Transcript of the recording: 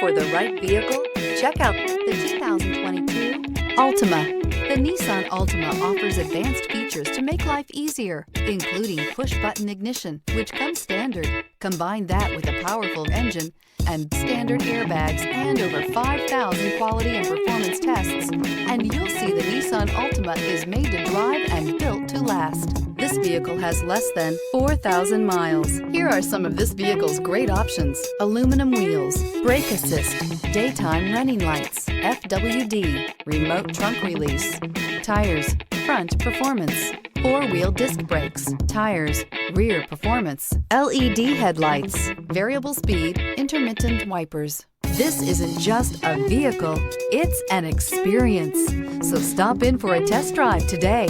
for the right vehicle? Check out the 2022 Altima. The Nissan Altima offers advanced features to make life easier, including push-button ignition, which comes standard. Combine that with a powerful engine and standard airbags and over 5,000 quality and performance tests, and you'll see the Nissan Altima is made to drive and built to last. This vehicle has less than 4,000 miles. Here are some of this vehicle's great options: aluminum wheels, brake assist, daytime running lights, FWD, remote trunk release, tires, front performance, four-wheel disc brakes, tires, rear performance, LED headlights, variable speed, intermittent wipers. This isn't just a vehicle, it's an experience. So stop in for a test drive today.